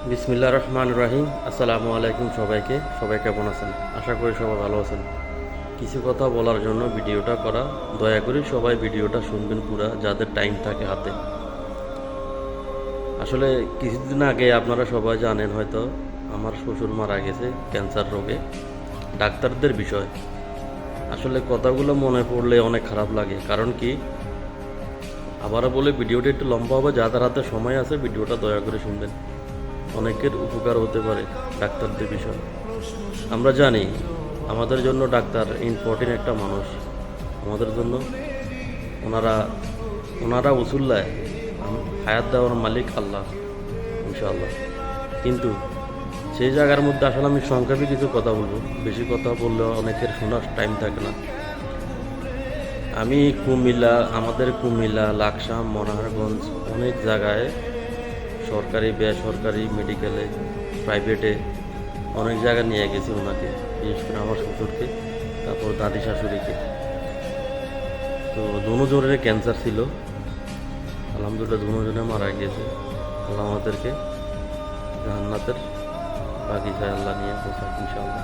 বিসমিল্লাহির রহমানির রহিম। আসসালামু আলাইকুম সবাইকে। সবাই কেমন আছেন? আশা করি সবাই ভালো আছেন। কিছু কথা বলার জন্য ভিডিওটা করা। দয়া করে সবাই ভিডিওটা শুনবেন পুরা, যাদের টাইম থাকে হাতে। আসলে কিছুদিন আগে আপনারা সবাই জানেন হয়তো, আমার শ্বশুর মারা গেছে ক্যান্সার রোগে। ডাক্তারদের বিষয় আসলে কথাগুলো মনে পড়লে অনেক খারাপ লাগে। কারণ কি, আবারও বলে ভিডিওটা একটু লম্বা হবে, যাদের হাতে সময় আছে ভিডিওটা দয়া করে শুনবেন। অনেকের উপকার হতে পারে ডাক্তারদের বিষয়। আমরা জানি আমাদের জন্য ডাক্তার ইম্পর্টেন্ট একটা মানুষ। আমাদের জন্য ওনারা ওনারা উসুল্লায় হায়াত দেওয়ার মালিক আল্লাহ, ইনশাআল্লাহ। কিন্তু সেই জায়গার মধ্যে আসলে আমি সংক্ষেপে কিছু কথা বলবো। বেশি কথা বললে অনেকের শোনার টাইম থাকে না। আমি আমাদের কুমিল্লা, লাকসাম, মনোহরগঞ্জ অনেক জায়গায় সরকারি বেসরকারি মেডিকেলে, প্রাইভেটে অনেক জায়গায় নিয়ে গেছি ওনাকে, বিশেষ করে আমার শ্বশুরকে, তারপর দাদি শাশুড়িকে। তো দুজনের ক্যান্সার ছিল, আলহামদুলিল্লাহ দুজনে মারা গিয়েছে। আল্লাহ আমাদেরকে জান্নাতের বাগিচায় আল্লাহ নিয়ে পৌঁছাক ইনশাআল্লাহ।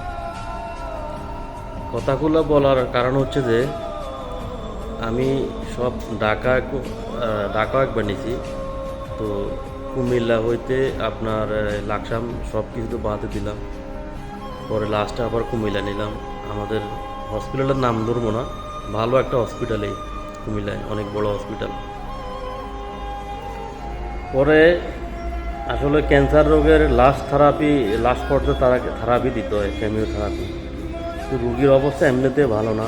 কথাগুলো বলার কারণ হচ্ছে যে আমি সব ঢাকা একবার নিয়েছি। তো কুমিল্লা হইতে আপনার লাকসাম সব কিছু তো বাদে দিলাম। পরে লাস্টে আবার কুমিল্লা নিলাম। আমাদের হসপিটালের নাম ধরবো না, ভালো একটা হসপিটালে, কুমিল্লায় অনেক বড় হসপিটাল। পরে আসলে ক্যান্সার রোগের লাস্ট পর্যায়ে তারা থেরাপি দিতে হয়, কেমিওথেরাপি। তো রুগীর অবস্থা এমনিতে ভালো না।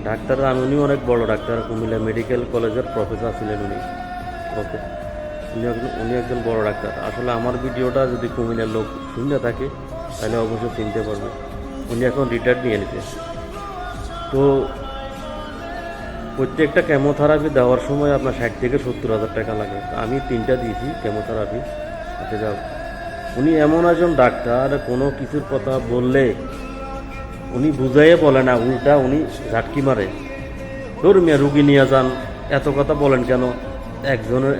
ডাক্তার উনি অনেক বড় ডাক্তার, কুমিল্লা মেডিকেল কলেজের প্রফেসর ছিলেন উনি। ওকে, উনি একজন বড় ডাক্তার। আসলে আমার ভিডিওটা যদি কুমিল্লার লোক শুনে থাকে তাহলে অবশ্যই চিনতে পারবে। উনি এখন রিটায়ার্ড নিয়ে নিতে। তো প্রত্যেকটা কেমোথেরাপি দেওয়ার সময় আপনার 60 থেকে 70 হাজার টাকা লাগে। আমি 3টা দিয়েছি কেমোথেরাপি। আচ্ছা যাও, উনি এমন একজন ডাক্তার, কোনো কিছুর কথা বললে উনি বুঝাইয়ে বলে না, উল্টা উনি ঝাটকি মারে। ধর্মীয় রুগী নিয়ে যান, এত কথা বলেন কেন?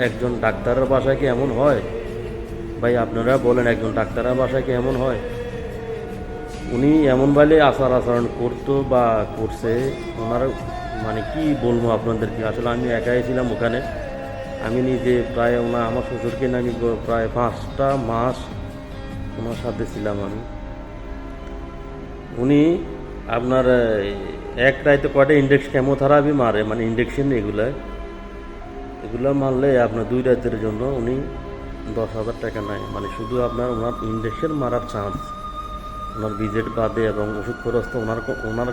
একজন ডাক্তারের বাসায় কি এমন হয় ভাই? আপনারা বলেন, একজন ডাক্তারের বাসায় কি এমন হয়? উনি এমন বলে আচরণ করতো বা করছে, ওনার মানে কি বলবো আপনাদেরকে। আসলে আমি একাই ছিলাম ওখানে। আমি নিজে প্রায় আমার শ্বশুরকে নিয়ে আমি প্রায় 5টা মাস ওনার সাথে ছিলাম আমি। উনি আপনার এক রাইতে কয়টা কেমোথেরাপি মারে, মানে ইঞ্জেকশন, এগুলো মারলে আপনার 2 রাতের জন্য উনি 10,000 টাকা নেয়। মানে শুধু ওনার ইঞ্জেকশন মারার চার্জ, ওনার ভিজিট বাদে এবং ওষুধ খরচ তো ওনার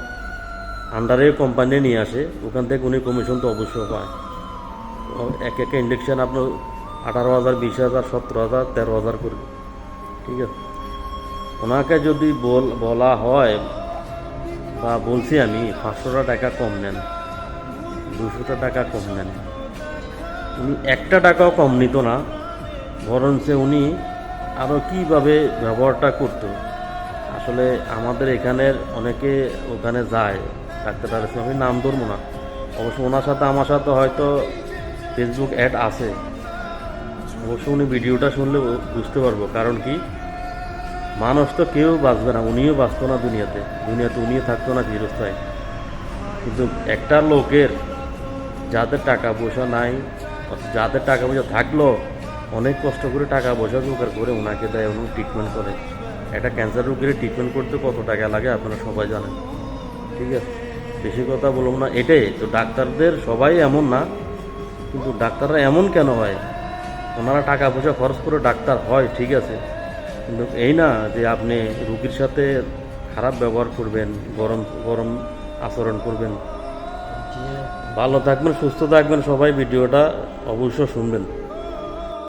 আন্ডারে কোম্পানি নিয়ে আসে, ওখান থেকে উনি কমিশন তো অবশ্যই পায়। এক একটা ইঞ্জেকশন আপনার 18,000, 20,000, 17,000, 13,000 করে। ঠিক আছে, ওনাকে যদি বলা হয় বা বলছি আমি 500 টাকা কম নেন, 200 টাকা কম নেন, উনি 1 টাকাও কম নিত না। বরঞ্চ উনি আরও কীভাবে ব্যবহারটা করতো। আসলে আমাদের এখানের অনেকে ওখানে যায় ডাক্তার, আমি নাম ধরবো না। অবশ্য ওনার সাথে আমার সাথে হয়তো ফেসবুক অ্যাড আছে। অবশ্য উনি ভিডিওটা শুনলে বুঝতে পারবো। কারণ কি, মানুষ তো কেউ বাঁচবে না, উনিও বাঁচতো না দুনিয়াতে উনিও থাকতো না চিরস্থায়ী। কিন্তু একটা লোকের যাদের টাকা পয়সা নাই, যাদের টাকা পয়সা থাকলো অনেক কষ্ট করে টাকা পয়সা জোগাড় করে ওনাকে দেয়, উনি ট্রিটমেন্ট করে। একটা ক্যান্সার রোগের ট্রিটমেন্ট করতে কত টাকা লাগে আপনারা সবাই জানেন। ঠিক আছে, বেশি কথা বললাম না। এটাই তো, ডাক্তারদের সবাই এমন না, কিন্তু ডাক্তাররা এমন কেন হয়? ওনারা টাকা পয়সা খরচ করে ডাক্তার হয়, ঠিক আছে, কিন্তু এই না যে আপনি রুগীর সাথে খারাপ ব্যবহার করবেন, গরম গরম আচরণ করবেন। ভালো থাকবেন, সুস্থ থাকবেন, সবাই ভিডিওটা অবশ্যই শুনবেন।